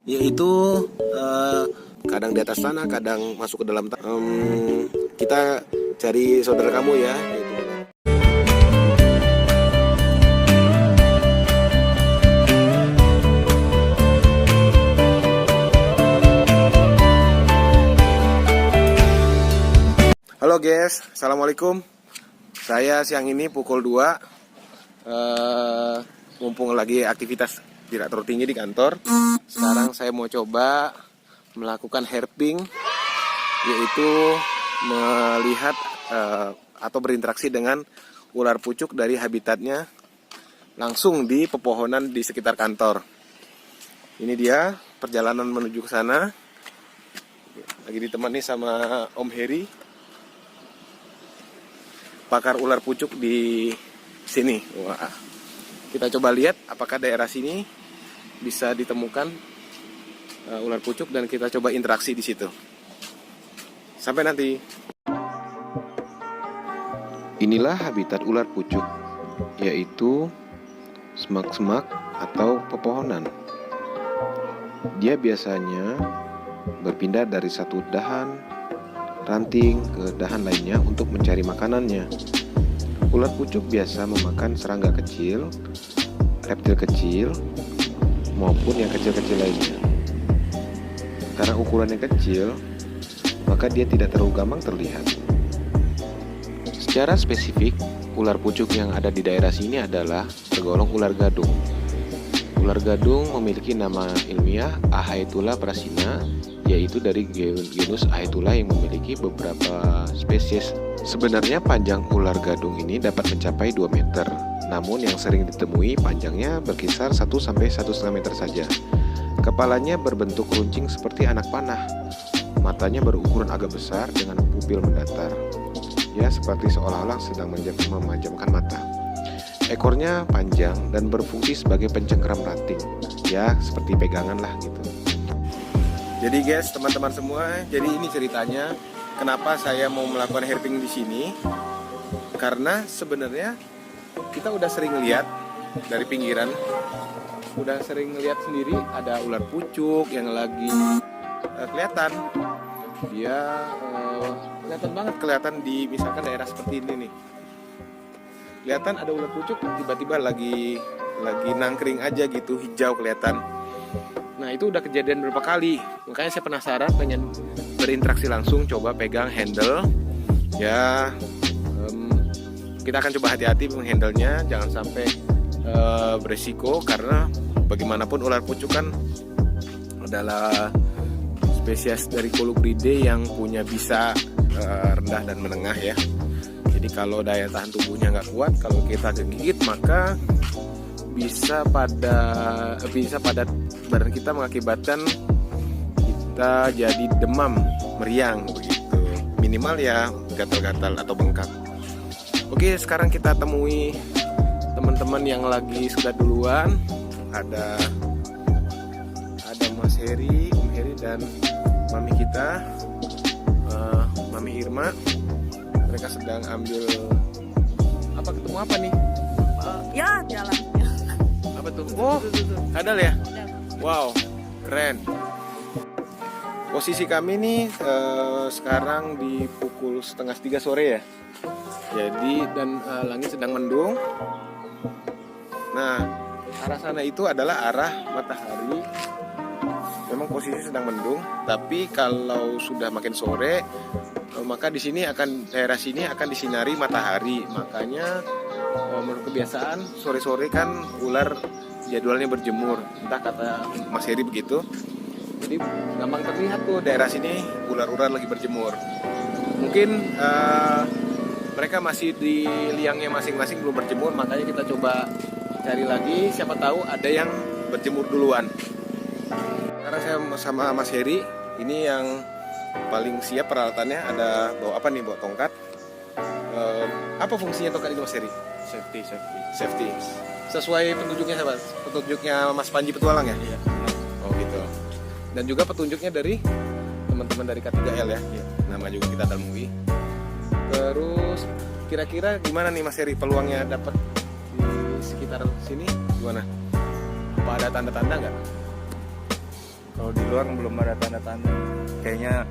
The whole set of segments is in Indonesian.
yaitu kadang di atas tanah, kadang masuk ke dalam tanah. Kita cari saudara kamu ya, yaitu Halo guys, assalamualaikum. Saya siang ini pukul 2, mumpung lagi aktivitas tidak terlalu tinggi di kantor. Sekarang saya mau coba melakukan herping, yaitu melihat atau berinteraksi dengan ular pucuk dari habitatnya langsung di pepohonan di sekitar kantor. Ini dia perjalanan menuju ke sana. Lagi ditemani sama Om Heri, pakar ular pucuk di sini. Wah, kita coba lihat apakah daerah sini bisa ditemukan ular pucuk dan kita coba interaksi di situ. Sampai nanti. Inilah habitat ular pucuk, yaitu semak-semak atau pepohonan. Dia biasanya berpindah dari satu dahan ranting ke dahan lainnya untuk mencari makanannya. Ular pucuk biasa memakan serangga kecil, reptil kecil, maupun yang kecil-kecil lainnya. Karena ukurannya kecil, maka dia tidak terlalu gampang terlihat. Secara spesifik, ular pucuk yang ada di daerah sini adalah tergolong ular gadung. Ular gadung memiliki nama ilmiah Ahaetulla prasina, yaitu dari genus Ahaetulla yang memiliki beberapa spesies. Sebenarnya panjang ular gadung ini dapat mencapai 2 meter, namun yang sering ditemui panjangnya berkisar 1-1,5 meter saja. Kepalanya berbentuk runcing seperti anak panah. Matanya berukuran agak besar dengan pupil mendatar. Ya, seperti seolah-olah sedang memejamkan mata. Ekornya panjang dan berfungsi sebagai pencengkeram ranting. Ya, seperti pegangan lah gitu. Jadi guys, teman-teman semua, jadi ini ceritanya kenapa saya mau melakukan herping di sini. Karena sebenarnya kita udah sering lihat dari pinggiran, udah sering lihat sendiri ada ular pucuk yang lagi kelihatan. Dia kelihatan banget, kelihatan di misalkan daerah seperti ini nih. Kelihatan ada ular pucuk tiba-tiba lagi nangkring aja gitu, hijau kelihatan. Nah, itu udah kejadian berapa kali. Makanya saya penasaran, pengen berinteraksi langsung, coba pegang handle. Ya, kita akan coba hati-hati menghandlenya, jangan sampai beresiko. Karena bagaimanapun ular pucuk kan adalah spesies dari Colubridae yang punya bisa rendah dan menengah ya. Jadi kalau daya tahan tubuhnya nggak kuat, kalau kita kegigit maka bisa pada badan kita, mengakibatkan kita jadi demam, meriang begitu. Minimal ya gatal-gatal atau bengkak. Oke, sekarang kita temui teman-teman yang lagi sudah duluan. Ada Mas Heri, Om Heri dan Mami kita, Mami Irma. Mereka sedang ambil apa, ketemu apa nih? Ya, jalan. Apa tuh? Oh, kadal ya? Wow, keren. Posisi kami nih sekarang di pukul 2:30 sore ya. Jadi dan langit sedang mendung. Nah, arah sana itu adalah arah matahari. Memang posisi sedang mendung, tapi kalau sudah makin sore, maka di sini daerah sini akan disinari matahari. Makanya menurut kebiasaan sore-sore kan ular jadwalnya berjemur, entah kata Mas Heri begitu. Jadi gampang terlihat tuh daerah sini ular-ular lagi berjemur. Mungkin mereka masih di liangnya masing-masing belum berjemur, makanya kita coba cari lagi, siapa tahu ada yang berjemur duluan. Sekarang saya sama Mas Heri, ini yang paling siap peralatannya. Ada bawa apa nih? Bawa tongkat. Apa fungsinya tongkat ini Mas Heri? Safety. Sesuai petunjuknya siapa? Petunjuknya Mas Panji Petualang ya? Iya. Oh gitu. Dan juga petunjuknya dari teman-teman dari K3L ya? Iya. Nama juga kita temui. Terus kira-kira gimana nih Mas Heri peluangnya dapat di sekitar sini? Gimana? Apa ada tanda-tanda nggak? Kalau di luar belum ada tanda-tanda. Kayaknya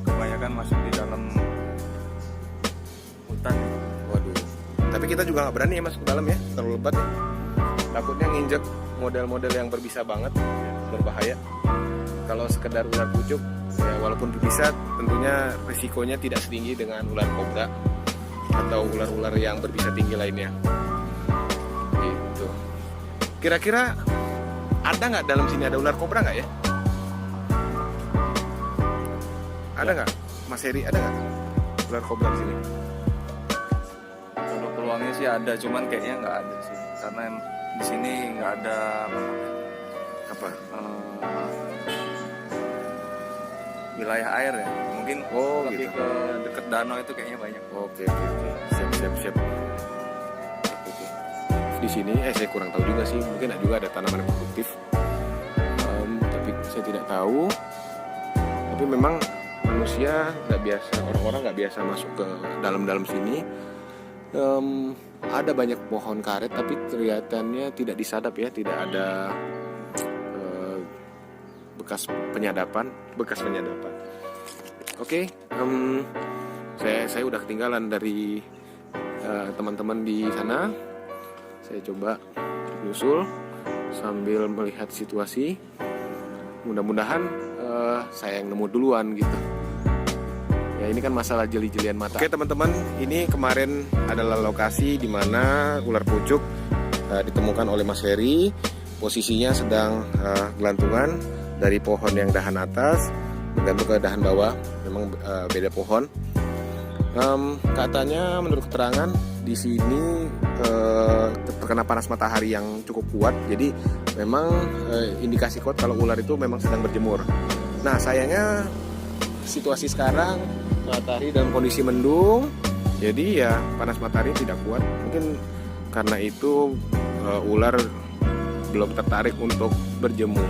kebanyakan masuk di dalam hutan. Waduh. Tapi kita juga nggak berani ya masuk ke dalam ya, terlalu lebat ya. Takutnya nginjek model-model yang berbisa banget, berbahaya. Kalau sekedar ular pucuk, ya walaupun berbisa, tentunya risikonya tidak setinggi dengan ular kobra atau ular-ular yang berbisa tinggi lainnya. Gitu. Kira-kira ada nggak dalam sini, ada ular kobra nggak ya? Ada nggak, Mas Heri? Ada nggak ular kobra di sini? Kalau peluangnya sih ada, cuman kayaknya nggak ada sih. Karena di sini nggak ada Apa? Wilayah air ya. Mungkin lebih gitu. ke deket danau itu kayaknya banyak. Oke. Siap. Oke. Di sini, saya kurang tahu juga sih. Mungkin juga ada tanaman yang produktif. Tapi saya tidak tahu. Tapi memang manusia nggak biasa, orang-orang nggak biasa masuk ke dalam sini. Ada banyak pohon karet, tapi kelihatannya tidak disadap ya, tidak ada bekas penyadapan. Oke, saya udah ketinggalan dari teman-teman di sana. Saya coba nyusul sambil melihat situasi. Mudah-mudahan saya yang nemu duluan gitu. Ya ini kan masalah jeli-jelian mata. Oke teman-teman, ini kemarin adalah lokasi di mana ular pucuk ditemukan oleh Mas Heri. Posisinya sedang gelantungan dari pohon yang dahan atas bergantung ke dahan bawah. Memang beda pohon. Katanya menurut keterangan di sini terkena panas matahari yang cukup kuat. Jadi memang indikasi kuat kalau ular itu memang sedang berjemur. Nah sayangnya situasi sekarang matahari dalam kondisi mendung, jadi ya panas matahari tidak kuat. Mungkin karena itu ular belum tertarik untuk berjemur.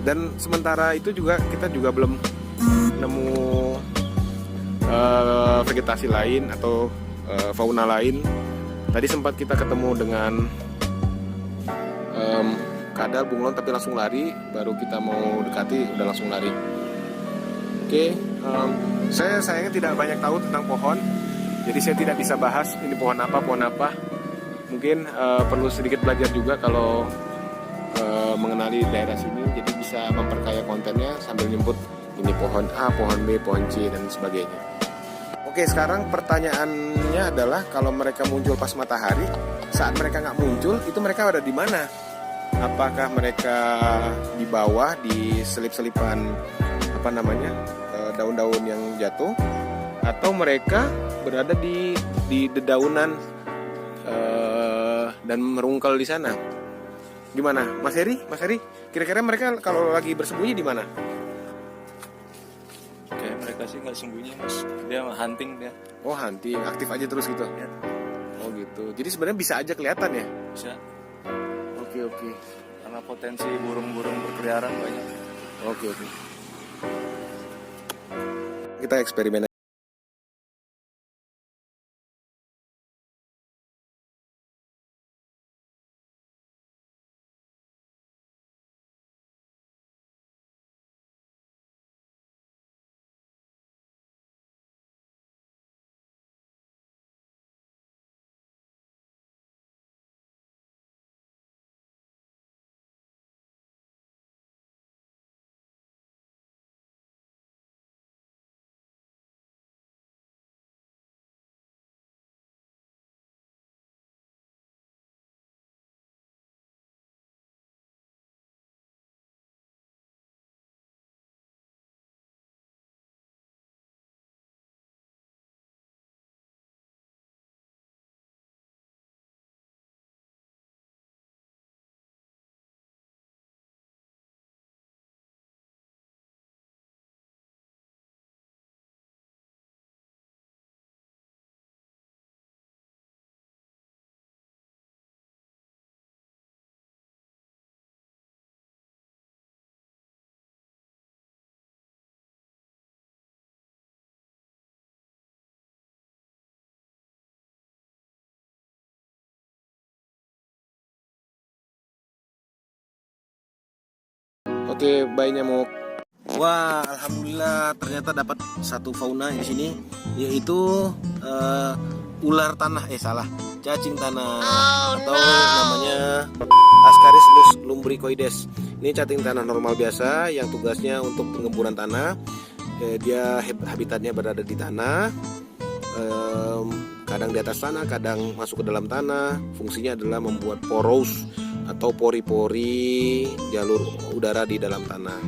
Dan sementara itu juga kita juga belum nemu vegetasi lain atau fauna lain. Tadi sempat kita ketemu dengan kadal bunglon tapi langsung lari, baru kita mau dekati udah langsung lari. Oke, saya sayangnya tidak banyak tahu tentang pohon, jadi saya tidak bisa bahas ini pohon apa. Mungkin perlu sedikit belajar juga kalau mengenali daerah sini, jadi bisa memperkaya kontennya sambil nyebut ini pohon A, pohon B, pohon C dan sebagainya. Oke, sekarang pertanyaannya adalah kalau mereka muncul pas matahari, saat mereka nggak muncul, itu mereka ada di mana? Apakah mereka di bawah, di selip-selipan daun-daun yang jatuh, atau mereka berada di dedaunan dan merungkel di sana? Gimana, Mas Heri? Kira-kira mereka kalau lagi bersembunyi di mana? Kayak mereka sih nggak sembunyi mas, dia hunting dia. Oh hunting, aktif aja terus gitu? Ya. Oh gitu, jadi sebenarnya bisa aja kelihatan ya? Bisa. Oke. Karena potensi burung-burung berkeliaran banyak. Oke. Kita eksperimen. Oke, bye nyamuk. Wah, alhamdulillah ternyata dapat satu fauna di sini, yaitu ular tanah. Cacing tanah atau namanya Ascaris lumbricoides. Ini cacing tanah normal biasa yang tugasnya untuk pengemburan tanah. Dia habitatnya berada di tanah, kadang di atas tanah, kadang masuk ke dalam tanah. Fungsinya adalah membuat poros atau pori-pori jalur udara di dalam tanah.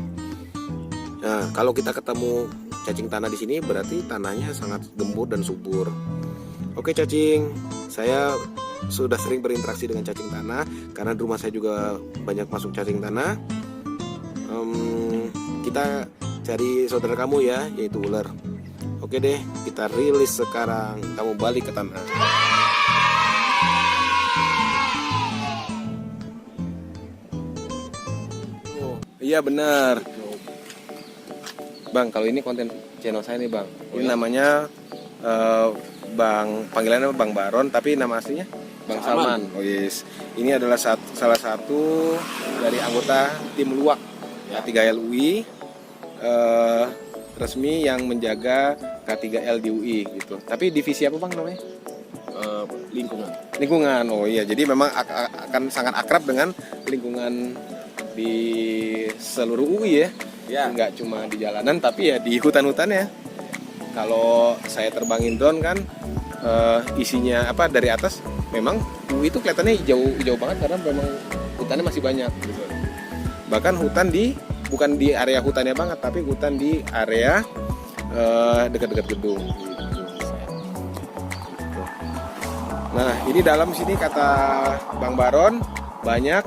Nah, kalau kita ketemu cacing tanah di sini berarti tanahnya sangat gembur dan subur. Oke cacing, saya sudah sering berinteraksi dengan cacing tanah karena di rumah saya juga banyak masuk cacing tanah. Kita cari saudara kamu ya, yaitu ular. Oke deh, kita rilis sekarang. Kamu balik ke tanah. Oh, iya benar. Bang, kalau ini konten channel saya nih Bang. Ini namanya Bang, panggilannya Bang Baron, tapi nama aslinya Bang Salman. Oh yes. Ini adalah salah satu dari anggota tim Luwak ya, 3L UI, resmi yang menjaga K3L di UI gitu. Tapi divisi apa Bang namanya? Lingkungan. Oh iya, jadi memang akan sangat akrab dengan lingkungan di seluruh UI ya. Nggak cuma di jalanan tapi ya di hutan-hutan ya. Kalau saya terbangin drone kan isinya apa dari atas, memang UI itu kelihatannya hijau banget karena memang hutannya masih banyak gitu. Bahkan hutan bukan di area hutannya banget, tapi hutan di area dekat-dekat gedung gitu. Nah, ini dalam sini kata Bang Baron banyak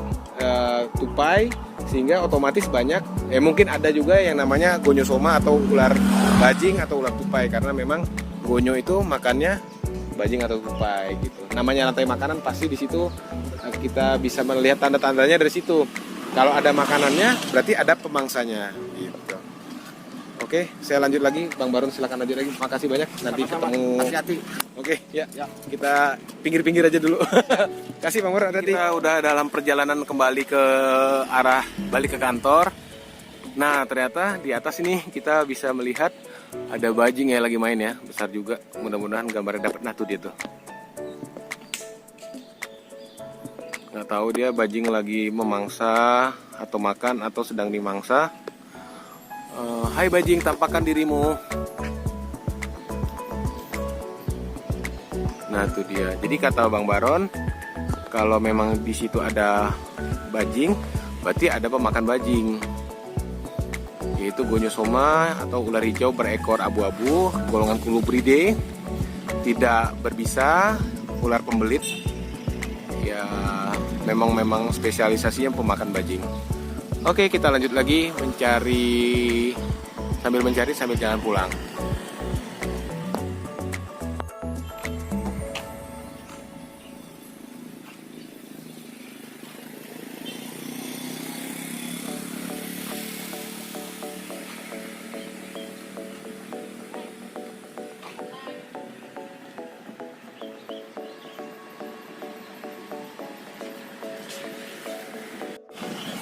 tupai, sehingga otomatis banyak mungkin ada juga yang namanya gonyosoma atau ular bajing atau ular tupai, karena memang gonyo itu makannya bajing atau tupai gitu. Namanya rantai makanan, pasti di situ kita bisa melihat tanda-tandanya dari situ. Kalau ada makanannya berarti ada pemangsanya gitu. Oke, saya lanjut lagi. Bang Baron silakan lanjut lagi. Makasih banyak. Nanti ketemu. Hati-hati. Oke, ya. Kita pinggir-pinggir aja dulu. Kasih Bang Baron, hati-hati. Kita udah dalam perjalanan kembali ke arah balik ke kantor. Nah, ternyata di atas ini kita bisa melihat ada bajing ya lagi main ya, besar juga. Mudah-mudahan gambarnya dapat. Nah, tuh dia tuh. Nggak tahu dia bajing lagi memangsa atau makan atau sedang dimangsa. Hai bajing, tampakkan dirimu. Nah, tuh dia. Jadi kata Bang Baron, kalau memang di situ ada bajing, berarti ada pemakan bajing, yaitu gonyosoma atau ular hijau berekor abu-abu, golongan Colubridae, tidak berbisa, ular pembelit. Ya, memang spesialisasinya pemakan bajing. Oke, kita lanjut lagi mencari sambil jalan pulang.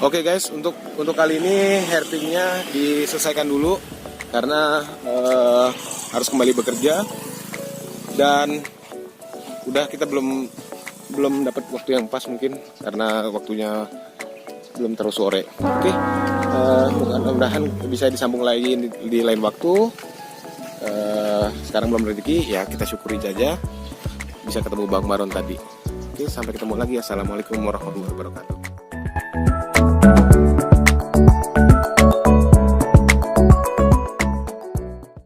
Oke guys, untuk kali ini herpingnya diselesaikan dulu karena harus kembali bekerja, dan udah kita belum dapat waktu yang pas mungkin karena waktunya belum terlalu sore. Oke, mudah-mudahan bisa disambung lagi di lain waktu. Sekarang belum rezeki, ya kita syukuri saja bisa ketemu Bang Baron tadi. Oke, sampai ketemu lagi. Assalamualaikum warahmatullahi wabarakatuh.